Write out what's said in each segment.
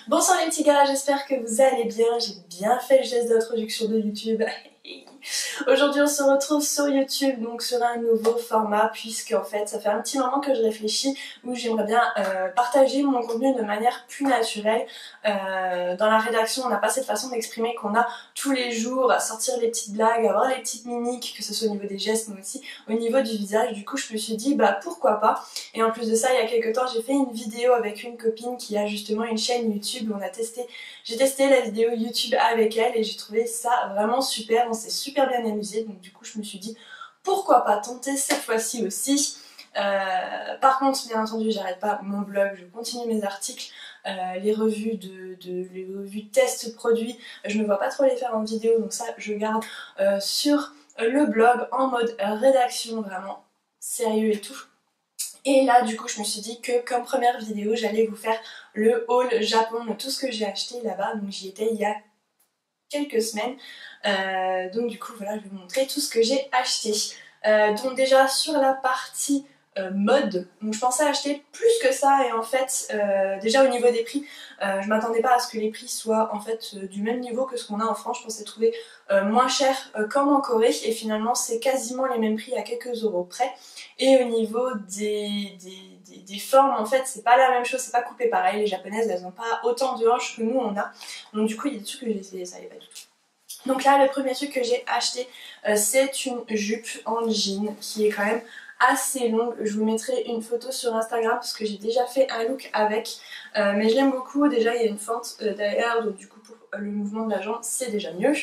Bonsoir les petits gars, j'espère que vous allez bien. J'ai bien fait le geste d'introduction de YouTube. Aujourd'hui on se retrouve sur YouTube, donc sur un nouveau format, puisque en fait ça fait un petit moment que je réfléchis où j'aimerais bien partager mon contenu de manière plus naturelle. Dans la rédaction on n'a pas cette façon d'exprimer qu'on a tous les jours, à sortir les petites blagues, à avoir les petites mimiques, que ce soit au niveau des gestes mais aussi au niveau du visage. Du coup je me suis dit bah pourquoi pas. Et en plus de ça, il y a quelques temps j'ai fait une vidéo avec une copine qui a justement une chaîne YouTube où j'ai testé la vidéo YouTube avec elle et j'ai trouvé ça vraiment super, on s'est super bien amusé, donc du coup je me suis dit pourquoi pas tenter cette fois-ci aussi. Par contre bien entendu j'arrête pas mon blog, je continue mes articles, les revues les revues test produits, je ne vois pas trop les faire en vidéo, donc ça je garde sur le blog en mode rédaction vraiment sérieux et tout. Et là du coup je me suis dit que comme première vidéo j'allais vous faire le haul Japon de tout ce que j'ai acheté là-bas, donc j'y étais il y a quelques semaines, donc du coup voilà je vais vous montrer tout ce que j'ai acheté. Donc déjà sur la partie mode, donc je pensais acheter plus que ça et en fait déjà au niveau des prix je m'attendais pas à ce que les prix soient en fait du même niveau que ce qu'on a en France. Je pensais trouver moins cher comme en Corée et finalement c'est quasiment les mêmes prix à quelques euros près. Et au niveau des formes en fait c'est pas la même chose, c'est pas coupé pareil, les japonaises elles ont pas autant de hanches que nous on a, donc du coup il y a des trucs que j'ai essayé, ça allait pas du tout. Donc là le premier truc que j'ai acheté c'est une jupe en jean qui est quand même assez longue. Je vous mettrai une photo sur Instagram parce que j'ai déjà fait un look avec, mais je l'aime beaucoup. Déjà il y a une fente derrière, donc du coup pour le mouvement de la jambe c'est déjà mieux.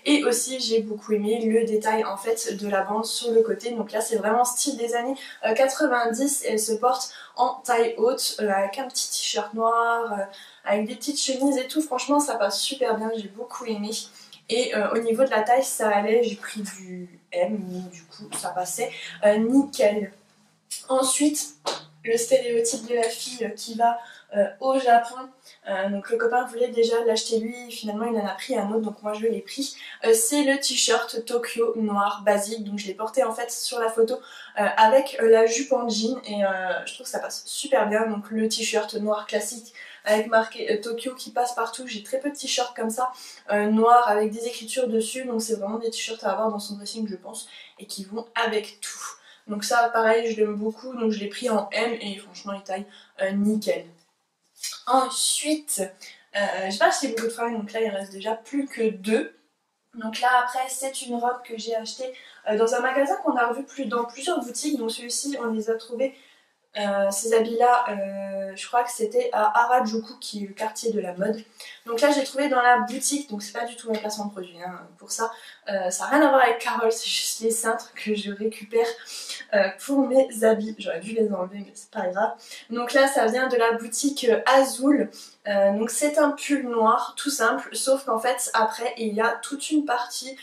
Et aussi j'ai beaucoup aimé le détail en fait de la bande sur le côté, donc là c'est vraiment style des années 90. Elle se porte en taille haute avec un petit t-shirt noir, avec des petites chemises et tout. Franchement ça passe super bien, j'ai beaucoup aimé. Et au niveau de la taille ça allait, j'ai pris du M, donc du coup ça passait nickel. Ensuite le stéréotype de la fille qui va au Japon, donc le copain voulait déjà l'acheter lui, finalement il en a pris un autre donc moi je l'ai pris. C'est le t-shirt Tokyo noir basique, donc je l'ai porté en fait sur la photo avec la jupe en jean et je trouve que ça passe super bien. Donc le t-shirt noir classique avec marqué Tokyo qui passe partout. J'ai très peu de t-shirts comme ça noirs avec des écritures dessus, donc c'est vraiment des t-shirts à avoir dans son dressing je pense et qui vont avec tout. Donc ça pareil je l'aime beaucoup, donc je l'ai pris en M et franchement il taille nickel. Ensuite j'ai pas acheté beaucoup de fringues, donc là il reste déjà plus que 2. Donc là après c'est une robe que j'ai achetée dans un magasin qu'on a revu dans plusieurs boutiques, donc celui-ci on les a trouvés. Ces habits là je crois que c'était à Harajuku qui est le quartier de la mode. Donc là j'ai trouvé dans la boutique, donc c'est pas du tout un placement de produit hein, pour ça. Ça n'a rien à voir avec Carole, c'est juste les cintres que je récupère pour mes habits. J'aurais dû les enlever mais c'est pas grave. Donc là ça vient de la boutique Azul. Donc c'est un pull noir tout simple, sauf qu'en fait après il y a toute une partie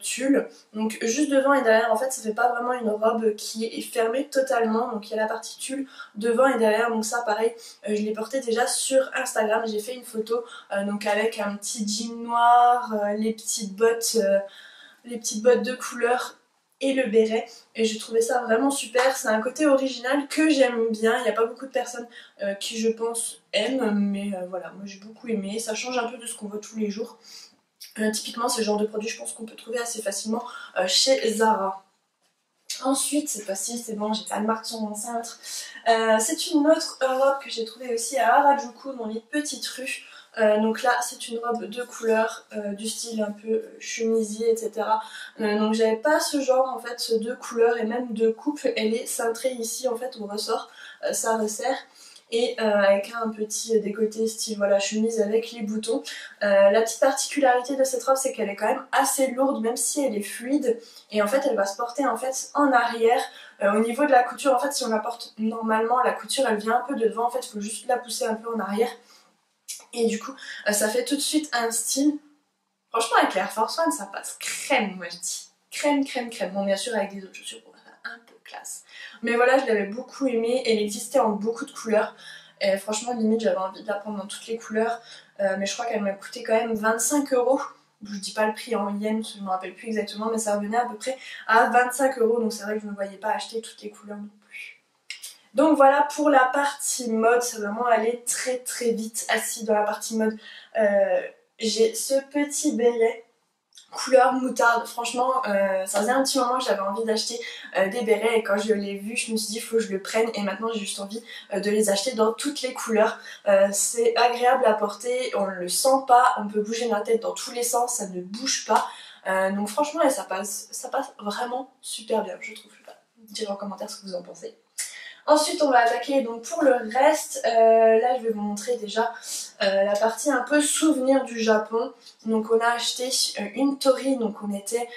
tulle, donc juste devant et derrière. En fait ça fait pas vraiment une robe qui est fermée totalement, donc il y a la partie tulle devant et derrière. Donc ça pareil je l'ai porté déjà sur Instagram, j'ai fait une photo donc avec un petit jean noir, les petites bottes de couleur et le béret, et j'ai trouvé ça vraiment super. C'est un côté original que j'aime bien, il n'y a pas beaucoup de personnes qui je pense aiment, mais voilà moi j'ai beaucoup aimé, ça change un peu de ce qu'on voit tous les jours. Typiquement c'est le genre de produit je pense qu'on peut trouver assez facilement chez Zara. Ensuite, cette fois-ci c'est bon, j'ai pas de marque sur mon cintre. C'est une autre robe que j'ai trouvée aussi à Harajuku dans les petites rues. Donc là c'est une robe de couleur du style un peu chemisier etc. Donc j'avais pas ce genre en fait de couleur et même de coupe. Elle est cintrée ici en fait au ressort, ça resserre. Et avec un petit décolleté style voilà chemise avec les boutons. La petite particularité de cette robe c'est qu'elle est quand même assez lourde même si elle est fluide, et en fait elle va se porter en fait en arrière. Au niveau de la couture en fait si on la porte normalement la couture elle vient un peu de devant, en fait il faut juste la pousser un peu en arrière et du coup ça fait tout de suite un style. Franchement avec l'Air Force One ça passe crème, moi je dis crème crème crème. Bon bien sûr avec des autres chaussures pour faire un peu classe, mais voilà je l'avais beaucoup aimée. Elle existait en beaucoup de couleurs et franchement limite j'avais envie de la prendre dans toutes les couleurs, mais je crois qu'elle m'a coûté quand même 25 €. Je dis pas le prix en yens, je me rappelle plus exactement, mais ça revenait à peu près à 25 €, donc c'est vrai que je ne me voyais pas acheter toutes les couleurs non plus. Donc voilà pour la partie mode, c'est vraiment aller très très vite. Assis dans la partie mode, j'ai ce petit béret couleur moutarde. Franchement ça faisait un petit moment que j'avais envie d'acheter des bérets et quand je l'ai vu je me suis dit faut que je le prenne et maintenant j'ai juste envie de les acheter dans toutes les couleurs. C'est agréable à porter, on ne le sent pas, on peut bouger la tête dans tous les sens, ça ne bouge pas. Donc franchement ça passe vraiment super bien je trouve. Dites en commentaire ce que vous en pensez. Ensuite on va attaquer donc pour le reste, là je vais vous montrer déjà la partie un peu souvenir du Japon. Donc on a acheté une tori, donc on était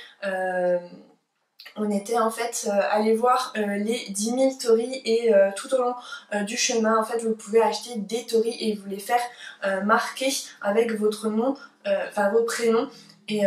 en fait allé voir les 10 000 torii et tout au long du chemin en fait vous pouvez acheter des torii et vous les faire marquer avec votre nom, enfin vos prénoms. Et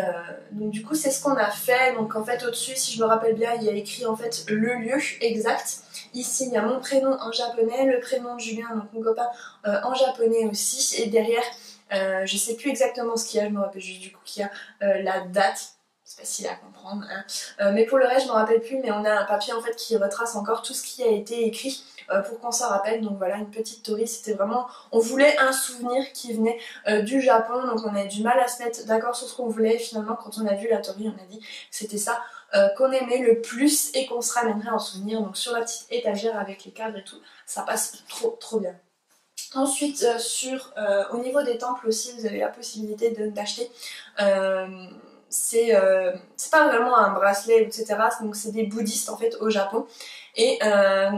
donc du coup c'est ce qu'on a fait, donc en fait au-dessus si je me rappelle bien il y a écrit en fait le lieu exact. Ici il y a mon prénom en japonais, le prénom de Julien, donc mon copain en japonais aussi, et derrière je sais plus exactement ce qu'il y a, je me rappelle juste du coup qu'il y a la date. C'est facile à comprendre hein. Mais pour le reste je me rappelle plus, mais on a un papier en fait qui retrace encore tout ce qui a été écrit pour qu'on s'en rappelle. Donc voilà une petite tori, c'était vraiment, on voulait un souvenir qui venait du Japon, donc on avait du mal à se mettre d'accord sur ce qu'on voulait. Finalement quand on a vu la tori on a dit que c'était ça qu'on aimait le plus et qu'on se ramènerait en souvenir. Donc sur la petite étagère avec les cadres et tout, ça passe trop bien. Ensuite au niveau des temples aussi vous avez la possibilité d'acheter c'est pas vraiment un bracelet etc, donc c'est des bouddhistes en fait au Japon. Et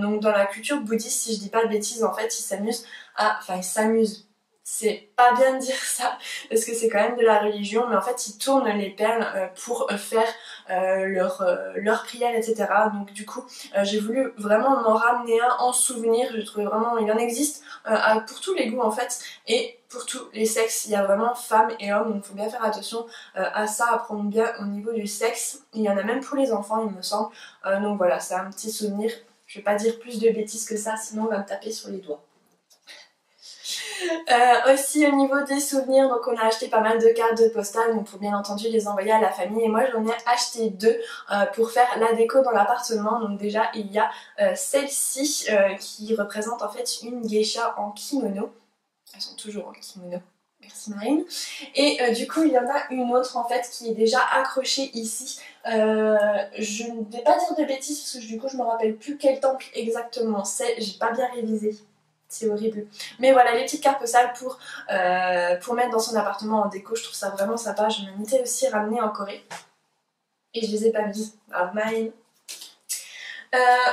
donc dans la culture bouddhiste, si je dis pas de bêtises, en fait ils s'amusent enfin ils s'amusent, c'est pas bien de dire ça parce que c'est quand même de la religion, mais en fait ils tournent les perles pour faire leur prière etc. Donc du coup j'ai voulu vraiment m'en ramener un en souvenir. Je trouvais vraiment, il en existe pour tous les goûts en fait et pour tous les sexes, il y a vraiment femmes et hommes, donc il faut bien faire attention à ça, à prendre bien au niveau du sexe. Il y en a même pour les enfants il me semble, donc voilà c'est un petit souvenir. Je vais pas dire plus de bêtises que ça sinon on va me taper sur les doigts. Aussi au niveau des souvenirs, donc on a acheté pas mal de cartes postales, donc pour bien entendu les envoyer à la famille, et moi j'en ai acheté deux pour faire la déco dans l'appartement. Donc déjà il y a celle-ci qui représente en fait une geisha en kimono, elles sont toujours en kimono, merci Marine, et du coup il y en a une autre en fait qui est déjà accrochée ici. Je ne vais pas dire de bêtises parce que du coup je me rappelle plus quel temple exactement c'est, j'ai pas bien révisé. C'est horrible. Mais voilà, les petites cartes postales pour mettre dans son appartement en déco, je trouve ça vraiment sympa. Je m'en étais aussi ramenée en Corée. Et je les ai pas mises. Ah, mine.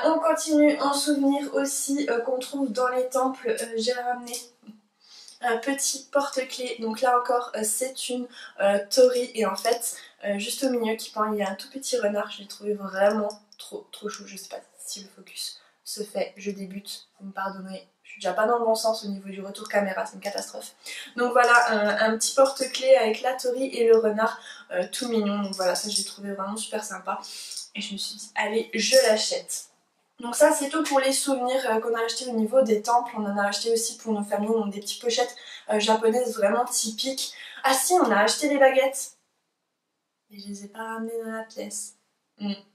On continue en souvenir aussi qu'on trouve dans les temples. J'ai ramené un petit porte-clés. Donc là encore, c'est une tori. Et en fait, juste au milieu qui pend, il y a un tout petit renard. Je l'ai trouvé vraiment trop chou. Je sais pas si le focus se fait. Je débute, vous me pardonnerez. Je suis déjà pas dans le bon sens au niveau du retour caméra, c'est une catastrophe. Donc voilà, un petit porte-clés avec la tori et le renard tout mignon. Donc voilà, ça j'ai trouvé vraiment super sympa. Et je me suis dit, allez, je l'achète. Donc ça c'est tout pour les souvenirs qu'on a acheté au niveau des temples. On en a acheté aussi pour nos familles, donc des petites pochettes japonaises vraiment typiques. Ah si, on a acheté des baguettes. Et je les ai pas ramenées dans la pièce.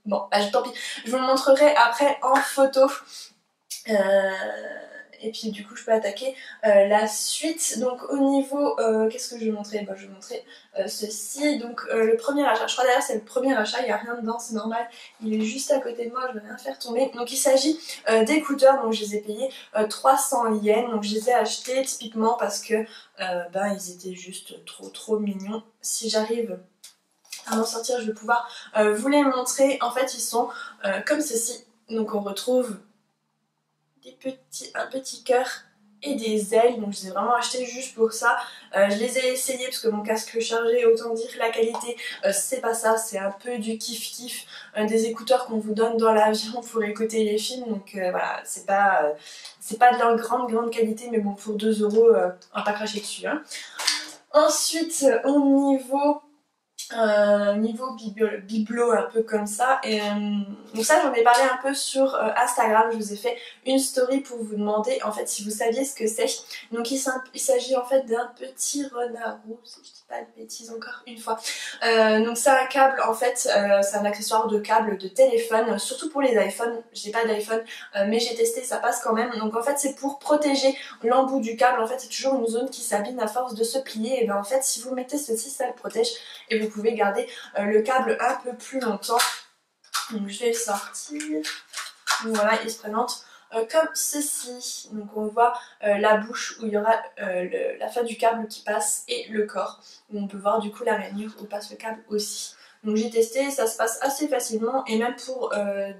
Bon, bah, tant pis. Je vous le montrerai après en photo. Et puis du coup je peux attaquer la suite. Donc au niveau, qu'est-ce que je vais montrer? Bah, je vais montrer ceci. Donc le premier achat, je crois d'ailleurs c'est le premier achat, il n'y a rien dedans, c'est normal. Il est juste à côté de moi, je vais rien faire tomber. Donc il s'agit d'écouteurs, donc je les ai payés 300 yens. Donc je les ai achetés typiquement parce que ben, ils étaient juste trop mignons. Si j'arrive à m'en sortir, je vais pouvoir vous les montrer. En fait ils sont comme ceci. Donc on retrouve un petit cœur et des ailes, donc je les ai vraiment acheté juste pour ça. Je les ai essayés parce que mon casque chargé, autant dire la qualité c'est pas ça, c'est un peu du kiff des écouteurs qu'on vous donne dans l'avion pour écouter les films. Donc voilà, c'est pas de la grande qualité, mais bon pour 2 €, on va pas cracher dessus hein. Ensuite au niveau niveau bibelot un peu comme ça. Et donc ça j'en ai parlé un peu sur Instagram, je vous ai fait une story pour vous demander en fait si vous saviez ce que c'est. Donc il s'agit en fait d'un petit renard roux, si je dis pas de bêtises encore une fois. Donc c'est un câble en fait, c'est un accessoire de câble de téléphone, surtout pour les iPhones. J'ai pas d'iPhone mais j'ai testé, ça passe quand même. Donc en fait c'est pour protéger l'embout du câble, en fait c'est toujours une zone qui s'abîme à force de se plier. Et bien en fait si vous mettez ceci, ça le protège et vous pouvez garder le câble un peu plus longtemps. Donc je vais le sortir. Donc voilà, il se présente comme ceci. Donc on voit la bouche où il y aura la fin du câble qui passe et le corps où on peut voir du coup la rainure où passe le câble aussi. Donc j'ai testé, ça se passe assez facilement et même pour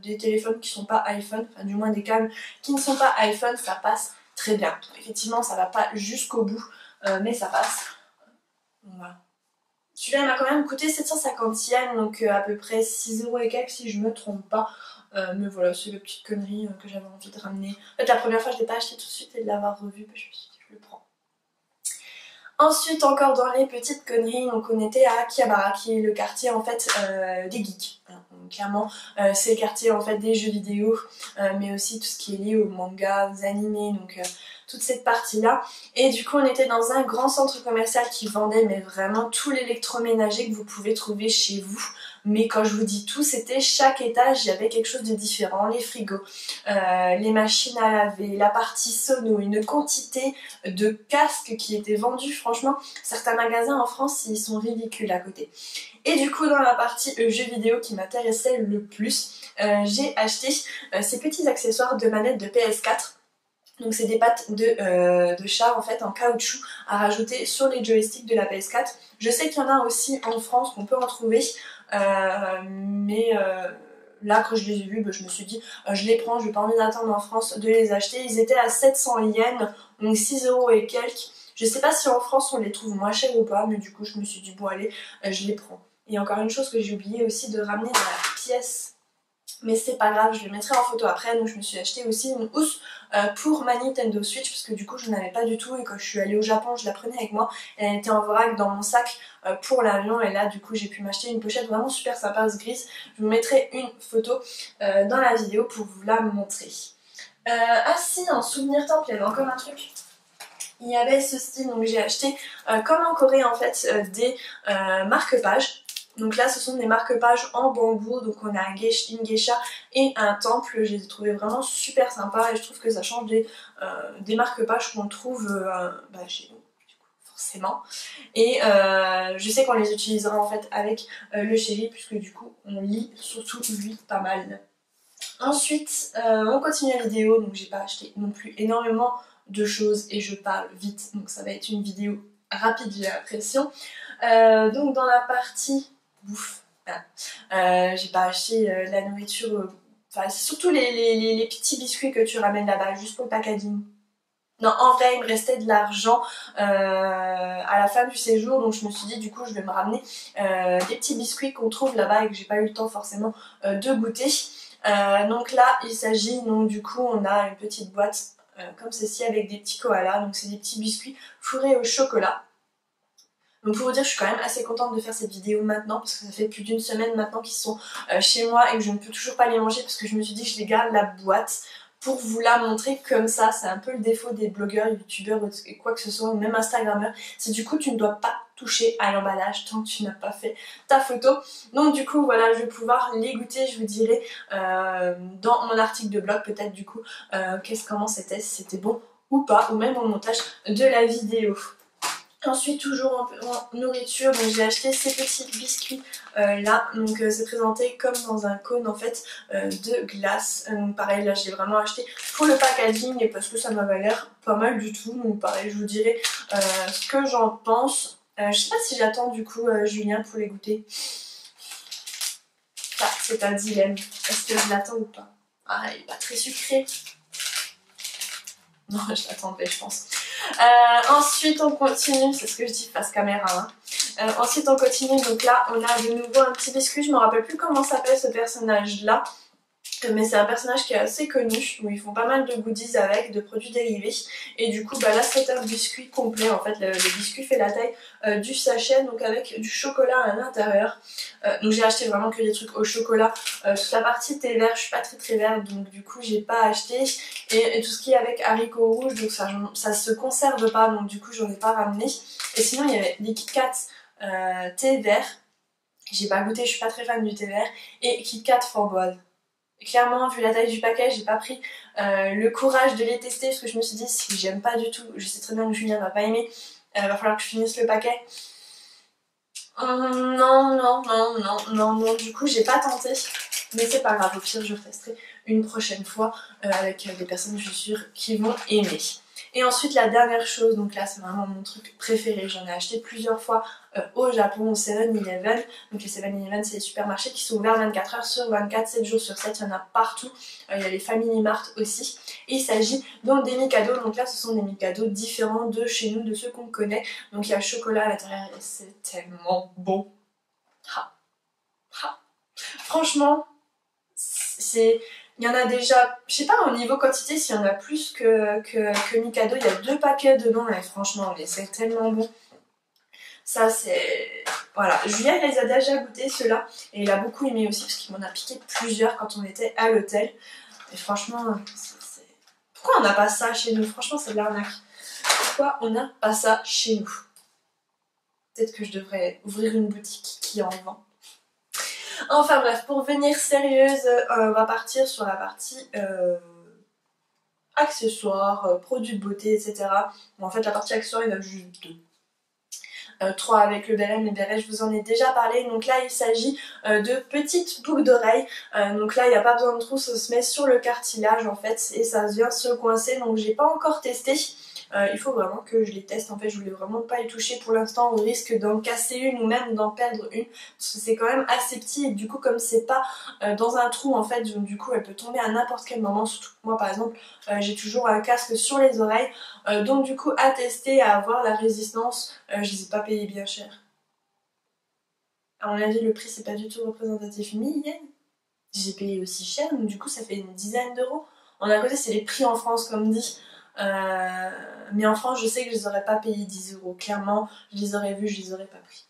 des téléphones qui ne sont pas iPhone, enfin du moins des câbles qui ne sont pas iPhone, ça passe très bien. Effectivement ça va pas jusqu'au bout mais ça passe. Donc voilà. Celui-là il m'a quand même coûté 750 yens, donc à peu près 6 € et quelques si je me trompe pas. Mais voilà, c'est la petite connerie que j'avais envie de ramener. En fait la première fois je ne l'ai pas acheté tout de suite et de l'avoir revu, je me suis dit je le prends. Ensuite encore dans les petites conneries, donc on était à Akihabara qui est le quartier en fait des geeks. Donc, clairement c'est le quartier en fait des jeux vidéo mais aussi tout ce qui est lié aux mangas, aux animés, donc toute cette partie là. Et du coup on était dans un grand centre commercial qui vendait mais vraiment tout l'électroménager que vous pouvez trouver chez vous. Mais quand je vous dis tout, c'était chaque étage, il y avait quelque chose de différent. Les frigos, les machines à laver, la partie sono, une quantité de casques qui étaient vendus. Franchement, certains magasins en France, ils sont ridicules à côté. Et du coup, dans la partie jeux vidéo qui m'intéressait le plus, j'ai acheté ces petits accessoires de manette de PS4. Donc c'est des pattes de chat en fait en caoutchouc à rajouter sur les joysticks de la PS4. Je sais qu'il y en a aussi en France, qu'on peut en trouver, mais là quand je les ai vus, je me suis dit je les prends, je n'ai pas envie d'attendre en France de les acheter. Ils étaient à 700 yens, donc 6 € et quelques. Je sais pas si en France on les trouve moins chers ou pas, mais du coup je me suis dit bon allez, je les prends. Et encore une chose que j'ai oublié aussi de ramener dans la pièce, mais c'est pas grave, je le mettrai en photo après. Donc je me suis acheté aussi une housse pour ma Nintendo Switch parce que du coup je n'en avais pas du tout et quand je suis allée au Japon je la prenais avec moi. Elle était en vrac dans mon sac pour l'avion et là du coup j'ai pu m'acheter une pochette vraiment super sympa grise. Je vous mettrai une photo dans la vidéo pour vous la montrer. Ah si, en souvenir temple, il y avait encore un truc. Il y avait ce style, donc j'ai acheté comme en Corée en fait des marque-pages. Donc là ce sont des marque-pages en bambou, donc on a une geisha et un temple. Je les ai trouvés vraiment super sympas et je trouve que ça change des marque-pages qu'on trouve chez nous forcément. Et je sais qu'on les utilisera en fait avec le chéri puisque du coup on lit surtout lui pas mal. Ensuite on continue la vidéo, donc j'ai pas acheté non plus énormément de choses et je parle vite donc ça va être une vidéo rapide, j'ai l'impression. Donc dans la partie bouffe, j'ai pas acheté la nourriture, enfin c'est surtout les petits biscuits que tu ramènes là-bas juste pour le packaging. Non, en vrai il me restait de l'argent à la fin du séjour, donc je me suis dit du coup je vais me ramener des petits biscuits qu'on trouve là-bas et que j'ai pas eu le temps forcément de goûter. Donc là il s'agit, donc du coup on a une petite boîte comme ceci avec des petits koalas, donc c'est des petits biscuits fourrés au chocolat. Donc pour vous dire, je suis quand même assez contente de faire cette vidéo maintenant parce que ça fait plus d'une semaine maintenant qu'ils sont chez moi et que je ne peux toujours pas les manger parce que je me suis dit que je les garde la boîte pour vous la montrer comme ça. C'est un peu le défaut des blogueurs, youtubeurs et quoi que ce soit, ou même instagrammeurs. C'est du coup tu ne dois pas toucher à l'emballage tant que tu n'as pas fait ta photo. Donc du coup voilà, je vais pouvoir les goûter, je vous dirai dans mon article de blog peut-être du coup comment c'était, si c'était bon ou pas, ou même au montage de la vidéo. Ensuite toujours en nourriture, donc j'ai acheté ces petits biscuits là, donc c'est présenté comme dans un cône en fait de glace. Donc pareil là j'ai vraiment acheté pour le packaging et parce que ça m'avait l'air pas mal du tout. Donc pareil je vous dirai ce que j'en pense. Je sais pas si j'attends du coup Julien pour les goûter. Ah, c'est un dilemme, est-ce que je l'attends ou pas? Ah il est pas très sucré. Non je l'attendrai je pense. Ensuite on continue, c'est ce que je dis face caméra hein. Ensuite on continue, donc là on a de nouveau un petit biscuit, je me rappelle plus comment s'appelle ce personnage là. Mais c'est un personnage qui est assez connu, où ils font pas mal de goodies avec, de produits dérivés. Et du coup, bah là c'est un biscuit complet, en fait le biscuit fait la taille du sachet, donc avec du chocolat à l'intérieur. Donc j'ai acheté vraiment que des trucs au chocolat. Toute la partie thé vert, je suis pas très verte, donc du coup j'ai pas acheté. Et tout ce qui est avec haricots rouges, donc ça se conserve pas, donc du coup j'en ai pas ramené. Et sinon il y avait des Kit Kat thé vert, j'ai pas goûté, je suis pas très fan du thé vert. Et Kit Kat framboise. Clairement, vu la taille du paquet, j'ai pas pris le courage de les tester parce que je me suis dit si j'aime pas du tout, je sais très bien que Julien va pas aimer, va falloir que je finisse le paquet. Non, du coup j'ai pas tenté, mais c'est pas grave, au pire je retesterai une prochaine fois avec des personnes je suis sûre qui vont aimer. Et ensuite la dernière chose, donc là c'est vraiment mon truc préféré, j'en ai acheté plusieurs fois au Japon, au 7-Eleven. Donc les 7-Eleven c'est les supermarchés qui sont ouverts 24 h sur 24, 7 jours sur 7, il y en a partout. Il y a les Family Mart aussi. Et il s'agit donc des Mikado, donc là ce sont des Mikado différents de chez nous, de ceux qu'on connaît. Donc il y a le chocolat à l'intérieur et c'est tellement bon. Ha. Ha. Franchement, c'est... Il y en a déjà, je sais pas au niveau quantité s'il y en a plus que Mikado, il y a 2 paquets dedans et franchement mais c'est tellement bon. Ça c'est... Voilà, Julien il les a déjà goûtés ceux-là et il a beaucoup aimé aussi parce qu'il m'en a piqué plusieurs quand on était à l'hôtel. Et franchement, pourquoi on n'a pas ça chez nous? Franchement c'est de l'arnaque. Pourquoi on n'a pas ça chez nous? Peut-être que je devrais ouvrir une boutique qui en vend. Enfin bref, pour venir sérieuse, on va partir sur la partie accessoires, produits de beauté, etc. Bon, en fait la partie accessoires il y en a juste 2. 3 avec le béret, mais béret je vous en ai déjà parlé. Donc là il s'agit de petites boucles d'oreilles. Donc là il n'y a pas besoin de trou, ça se met sur le cartilage en fait et ça vient se coincer. Donc j'ai pas encore testé. Il faut vraiment que je les teste, en fait je voulais vraiment pas y toucher pour l'instant au risque d'en casser une ou même d'en perdre une parce que c'est quand même assez petit et du coup comme c'est pas dans un trou en fait du coup elle peut tomber à n'importe quel moment, surtout que moi par exemple j'ai toujours un casque sur les oreilles donc du coup à tester, à avoir la résistance, je les ai pas payés bien cher. À mon avis le prix c'est pas du tout représentatif, 1000 yens. J'ai payé aussi cher donc du coup ça fait une dizaine d'euros. En à côté c'est les prix en France comme dit. Mais en France, je sais que je les aurais pas payé 10 euros. Clairement, je les aurais vus, je les aurais pas pris.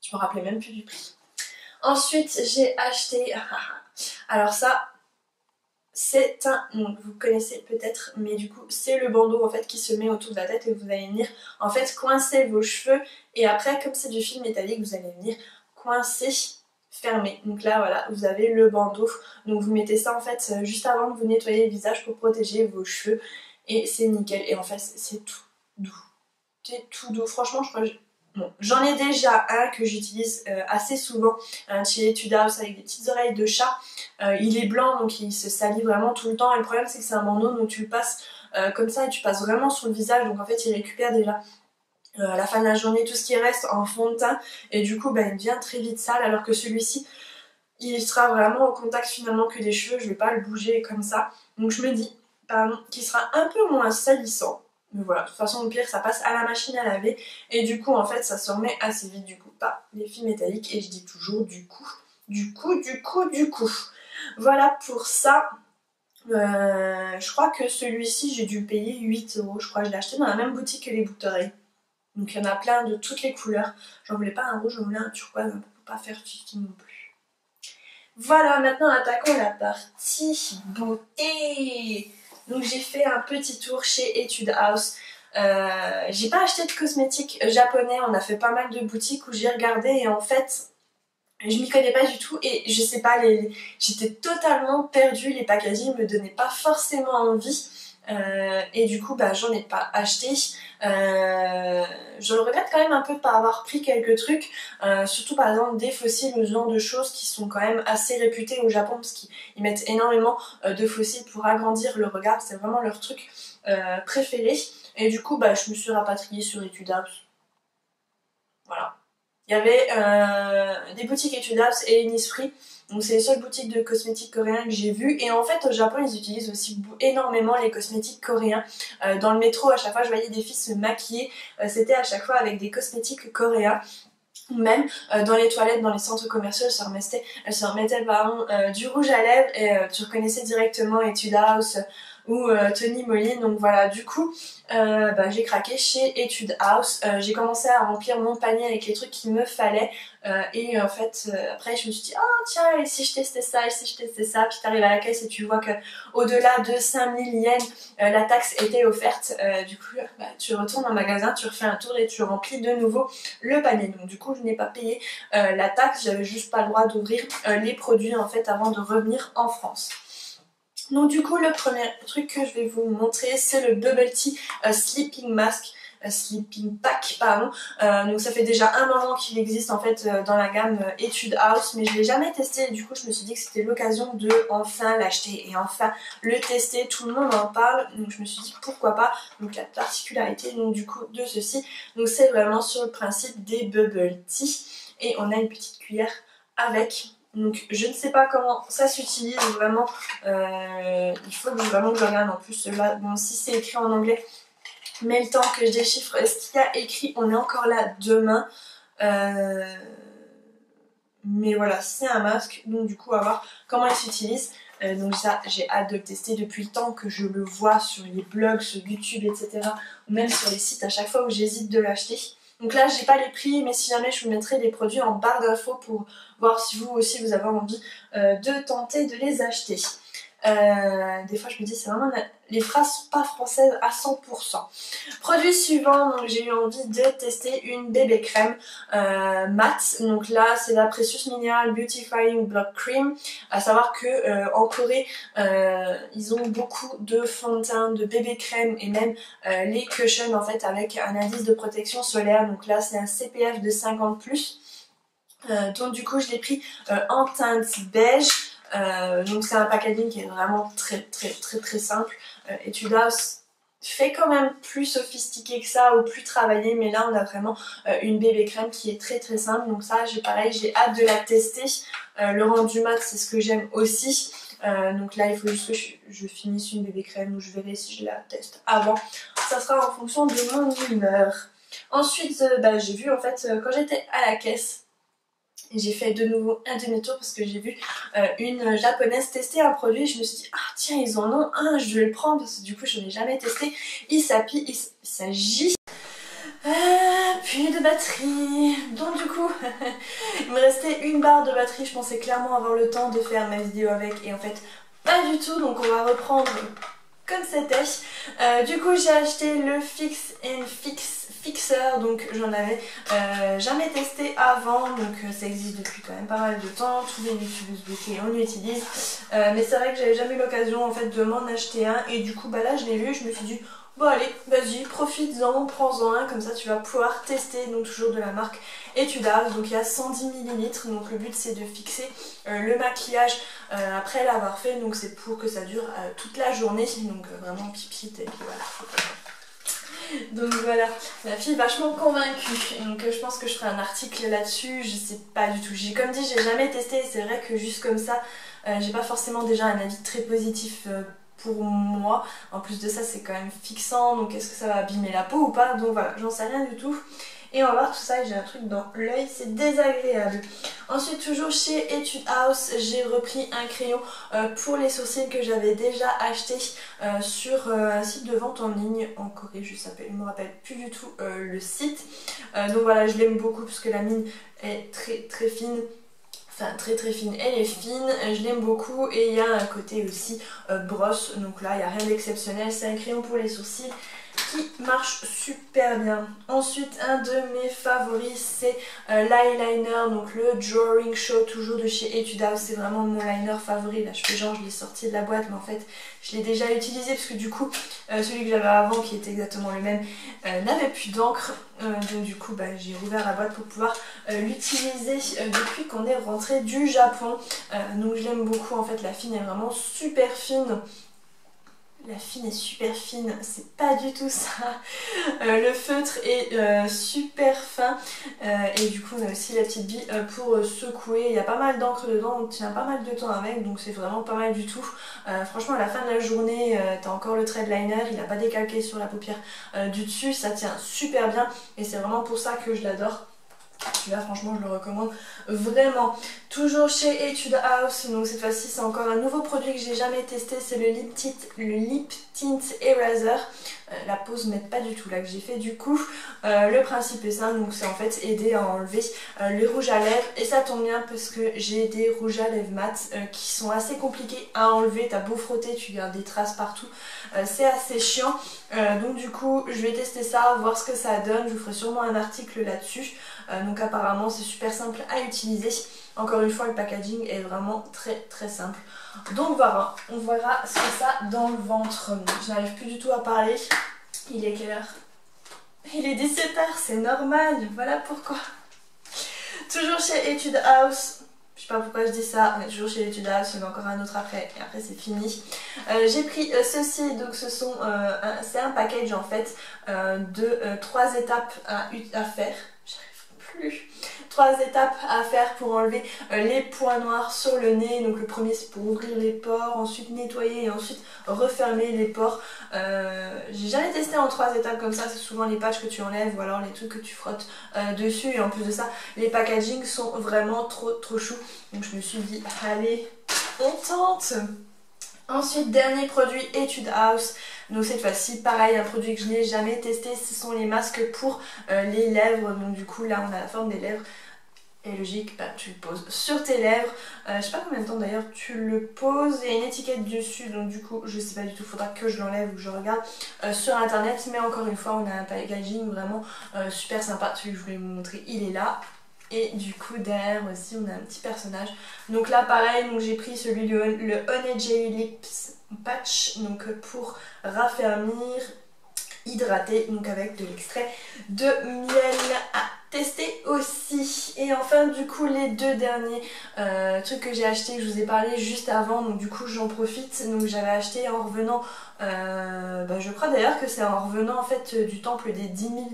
Je me rappelais même plus du prix. Ensuite, j'ai acheté... Alors ça, c'est un... Donc, vous connaissez peut-être, mais du coup, c'est le bandeau en fait qui se met autour de la tête et vous allez venir en fait coincer vos cheveux. Et après, comme c'est du fil métallique, vous allez venir coincer, fermer. Donc là, voilà, vous avez le bandeau. Donc vous mettez ça en fait juste avant de vous nettoyer le visage pour protéger vos cheveux. Et c'est nickel. Et en fait, c'est tout doux. C'est tout doux. Franchement, je crois que... Bon, j'en ai déjà un que j'utilise assez souvent chez Etude House avec des petites oreilles de chat. Il est blanc donc il se salit vraiment tout le temps. Et le problème c'est que c'est un bandeau donc tu le passes comme ça et tu passes vraiment sur le visage. Donc en fait il récupère déjà à la fin de la journée tout ce qui reste en fond de teint. Et du coup bah, il devient très vite sale alors que celui-ci il sera vraiment au contact finalement que des cheveux. Je vais pas le bouger comme ça. Donc je me dis qui sera un peu moins salissant. Mais voilà, de toute façon au pire ça passe à la machine à laver et du coup en fait ça se remet assez vite du coup, pas les fils métalliques et je dis toujours du coup. Voilà pour ça. Je crois que celui-ci j'ai dû le payer 8 euros, je crois que je l'ai acheté dans la même boutique que les boucles d'oreilles. Donc il y en a plein de toutes les couleurs. J'en voulais pas un rouge, j'en voulais un turquoise, on peut pas faire fifi non plus. Voilà, maintenant attaquons la partie beauté. Donc j'ai fait un petit tour chez Etude House. J'ai pas acheté de cosmétiques japonais, on a fait pas mal de boutiques où j'ai regardé et en fait je m'y connais pas du tout et je sais pas, j'étais totalement perdue, les packaging me donnaient pas forcément envie. Et du coup bah j'en ai pas acheté. Je le regrette quand même un peu de pas avoir pris quelques trucs, surtout par exemple des fossiles ou ce genre de choses qui sont quand même assez réputées au Japon parce qu'ils mettent énormément de fossiles pour agrandir le regard, c'est vraiment leur truc préféré. Et du coup bah je me suis rapatriée sur Etude House. Voilà. Il y avait des boutiques Etude House et Innisfree. Donc c'est les seules boutiques de cosmétiques coréens que j'ai vues. Et en fait au Japon ils utilisent aussi énormément les cosmétiques coréens. Dans le métro à chaque fois je voyais des filles se maquiller. C'était à chaque fois avec des cosmétiques coréens. Ou même dans les toilettes, dans les centres commerciaux, elle se remettait pardon, du rouge à lèvres et tu reconnaissais directement Etude House ou Tony Moly. Donc voilà, du coup j'ai craqué chez Etude House. J'ai commencé à remplir mon panier avec les trucs qu'il me fallait et en fait après je me suis dit oh tiens, et si je testais ça, et si je testais ça, puis t'arrives à la caisse et tu vois que au-delà de 5000 yens la taxe était offerte. Du coup tu retournes en magasin, tu refais un tour et tu remplis de nouveau le panier. Donc du coup je n'ai pas payé la taxe, j'avais juste pas le droit d'ouvrir les produits en fait avant de revenir en France. Donc du coup le premier truc que je vais vous montrer c'est le Bubble Tea Sleeping Mask. Sleeping Pack pardon. Donc ça fait déjà un moment qu'il existe en fait dans la gamme Etude House, mais je l'ai jamais testé et du coup je me suis dit que c'était l'occasion de enfin l'acheter et enfin le tester. Tout le monde en parle, donc je me suis dit pourquoi pas. Donc la particularité donc du coup de ceci, donc c'est vraiment sur le principe des Bubble Tea et on a une petite cuillère avec. Donc je ne sais pas comment ça s'utilise vraiment, il faut vraiment que je regarde en plus là, bon si c'est écrit en anglais, mais le temps que je déchiffre ce qu'il y a écrit, on est encore là demain, mais voilà c'est un masque, donc du coup à voir comment il s'utilise. Donc ça j'ai hâte de le tester depuis le temps que je le vois sur les blogs, sur YouTube etc, ou même sur les sites à chaque fois où j'hésite de l'acheter. Donc là j'ai pas les prix, mais si jamais je vous mettrai les produits en barre d'infos pour voir si vous aussi vous avez envie de tenter de les acheter. Des fois je me dis c'est vraiment les phrases sont pas françaises à 100%. Produit suivant, donc j'ai eu envie de tester une bébé crème mat. Donc là c'est la Precious Mineral Beautifying Block Cream. À savoir que en Corée ils ont beaucoup de fonds de teint, de bébé crème et même les cushions en fait avec un indice de protection solaire. Donc là c'est un CPF de 50+. Donc du coup je l'ai pris en teinte beige. Donc c'est un packaging qui est vraiment très simple. Etude House fait quand même plus sophistiqué que ça ou plus travaillé, mais là on a vraiment une bébé crème qui est très simple. Donc ça j'ai hâte de la tester. Le rendu mat c'est ce que j'aime aussi. Donc là il faut juste que je finisse une bébé crème, ou je verrai si je la teste avant. Ça sera en fonction de mon humeur. Ensuite j'ai vu en fait quand j'étais à la caisse, j'ai fait de nouveau un demi-tour parce que j'ai vu une japonaise tester un produit et je me suis dit ah tiens ils en ont un, je vais le prendre parce que du coup je n'ai jamais testé. Il s'agit puis de batterie. Donc du coup il me restait une barre de batterie, je pensais clairement avoir le temps de faire ma vidéo avec et en fait pas du tout. Donc on va reprendre comme c'était. Du coup j'ai acheté le Fix and Fixer, donc j'en avais jamais testé avant, donc ça existe depuis quand même pas mal de temps, tous les youtubeuses beauté on l'utilise, mais c'est vrai que j'avais jamais eu l'occasion en fait de m'en acheter un et du coup là je l'ai lu, je me suis dit bon allez vas-y profites-en, prends-en un, comme ça tu vas pouvoir tester. Donc toujours de la marque Etude House, donc il y a 110 ml, donc le but c'est de fixer le maquillage après l'avoir fait, donc c'est pour que ça dure toute la journée, donc vraiment pipite et puis voilà. Donc voilà, la fille vachement convaincue, donc je pense que je ferai un article là-dessus, je sais pas du tout. Comme dit, j'ai jamais testé et c'est vrai que juste comme ça, j'ai pas forcément déjà un avis très positif pour moi. En plus de ça, c'est quand même fixant, donc est-ce que ça va abîmer la peau ou pas? Donc voilà, j'en sais rien du tout. Et on va voir tout ça et j'ai un truc dans l'œil, c'est désagréable. Ensuite, toujours chez Etude House, j'ai repris un crayon pour les sourcils que j'avais déjà acheté sur un site de vente en ligne en Corée, je me rappelle plus du tout le site. Donc voilà, je l'aime beaucoup parce que la mine est très fine. Enfin très fine, elle est fine, je l'aime beaucoup et il y a un côté aussi brosse, donc là il n'y a rien d'exceptionnel, c'est un crayon pour les sourcils qui marche super bien. Ensuite un de mes favoris c'est l'eyeliner, donc le Drawing Show, toujours de chez Etude House, c'est vraiment mon liner favori. Là je fais genre je l'ai sorti de la boîte mais en fait je l'ai déjà utilisé parce que du coup celui que j'avais avant qui était exactement le même n'avait plus d'encre, donc du coup j'ai rouvert la boîte pour pouvoir l'utiliser depuis qu'on est rentré du Japon. Donc je l'aime beaucoup, en fait la fine est vraiment super fine. La fine est super fine, c'est pas du tout ça. Le feutre est super fin et du coup on a aussi la petite bille pour secouer. Il y a pas mal d'encre dedans, on tient pas mal de temps avec, donc c'est vraiment pas mal du tout. Franchement à la fin de la journée, t'as encore le thread liner, il n'a pas décalqué sur la paupière du dessus, ça tient super bien et c'est vraiment pour ça que je l'adore. celui-là franchement je le recommande vraiment. Toujours chez Etude House, donc cette fois-ci c'est encore un nouveau produit que j'ai jamais testé, c'est le Lip Tint Eraser. La pose m'aide pas du tout là que j'ai fait du coup. Le principe est simple, donc c'est en fait aider à enlever les rouges à lèvres, et ça tombe bien parce que j'ai des rouges à lèvres mat qui sont assez compliqués à enlever. T'as beau frotter, tu gardes des traces partout, c'est assez chiant. Donc du coup je vais tester ça, voir ce que ça donne, je vous ferai sûrement un article là-dessus. Donc apparemment c'est super simple à utiliser. Encore une fois le packaging est vraiment très simple. Donc voilà, on verra ce que ça a dans le ventre. Je n'arrive plus du tout à parler. Il est quelle heure? Il est 17h, c'est normal, voilà pourquoi. Toujours chez Etude House. Je sais pas pourquoi je dis ça, on est toujours chez Etude House, il y en a encore un autre après et après c'est fini. J'ai pris ceci, donc c'est un package en fait de 3 étapes à faire. J'arrive plus. 3 étapes à faire pour enlever les points noirs sur le nez. Donc le premier c'est pour ouvrir les pores, ensuite nettoyer et ensuite refermer les pores. J'ai jamais testé en 3 étapes comme ça, c'est souvent les patchs que tu enlèves ou alors les trucs que tu frottes dessus, et en plus de ça les packagings sont vraiment trop choux. Donc je me suis dit allez on tente. Ensuite dernier produit Etude House. Donc cette fois-ci pareil, un produit que je n'ai jamais testé, ce sont les masques pour les lèvres. Donc du coup là on a la forme des lèvres. Et logique, bah, tu le poses sur tes lèvres. Je sais pas combien de temps d'ailleurs tu le poses. Il y a une étiquette dessus, donc du coup je sais pas du tout, faudra que je l'enlève ou que je regarde sur internet. Mais encore une fois on a un packaging vraiment super sympa. Celui que je voulais vous montrer il est là. Et du coup derrière aussi on a un petit personnage. Donc là pareil, donc j'ai pris celui le Honey Jelly Lips Patch, donc pour raffermir, hydrater, donc avec de l'extrait de miel à tester aussi. Et enfin du coup les deux derniers trucs que j'ai acheté, que je vous ai parlé juste avant, donc du coup j'en profite. Donc j'avais acheté en revenant, je crois d'ailleurs que c'est en revenant en fait du temple des 10 000,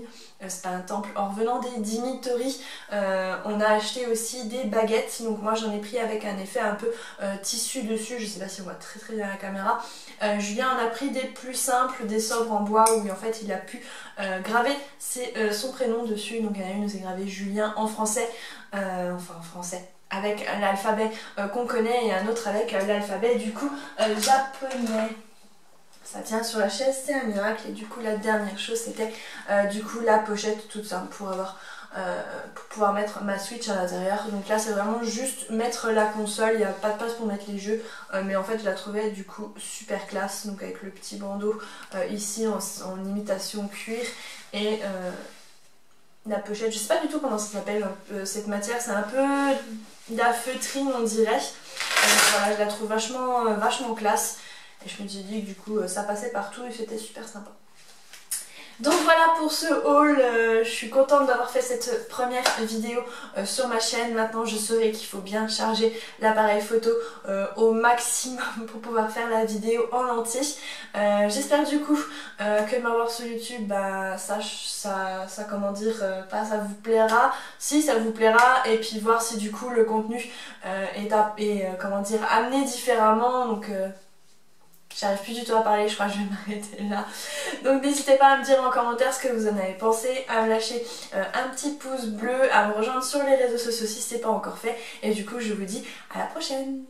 c'est pas un temple, en revenant des 10 000 tories, on a acheté aussi des baguettes. Donc moi j'en ai pris avec un effet un peu tissu dessus, je sais pas si on voit très bien la caméra. Julien en a pris des plus simples, des sobres en bois où en fait il a pu graver son prénom dessus. Donc il y en a une où c'est gravé Julien en français, enfin en français avec l'alphabet qu'on connaît, et un autre avec l'alphabet du coup japonais. Ça tient sur la chaise, c'est un miracle. Et du coup la dernière chose c'était du coup la pochette toute simple pour pouvoir mettre ma Switch à l'intérieur. Donc là c'est vraiment juste mettre la console, il n'y a pas de place pour mettre les jeux, mais en fait je la trouvais du coup super classe, donc avec le petit bandeau ici en imitation cuir, et la pochette, je sais pas du tout comment ça s'appelle cette matière, c'est un peu de la feutrine on dirait. Voilà, je la trouve vachement classe, et je me suis dit que du coup ça passait partout et c'était super sympa. Donc voilà pour ce haul, je suis contente d'avoir fait cette première vidéo sur ma chaîne. Maintenant je saurai qu'il faut bien charger l'appareil photo au maximum pour pouvoir faire la vidéo en entier. J'espère du coup que de m'avoir sur YouTube, bah, ça comment dire, pas ça vous plaira, si ça vous plaira, et puis voir si du coup le contenu est comment dire, amené différemment. Donc j'arrive plus du tout à parler, je crois que je vais m'arrêter là. Donc n'hésitez pas à me dire en commentaire ce que vous en avez pensé, à me lâcher un petit pouce bleu, à me rejoindre sur les réseaux sociaux si ce n'est pas encore fait. Et du coup je vous dis à la prochaine.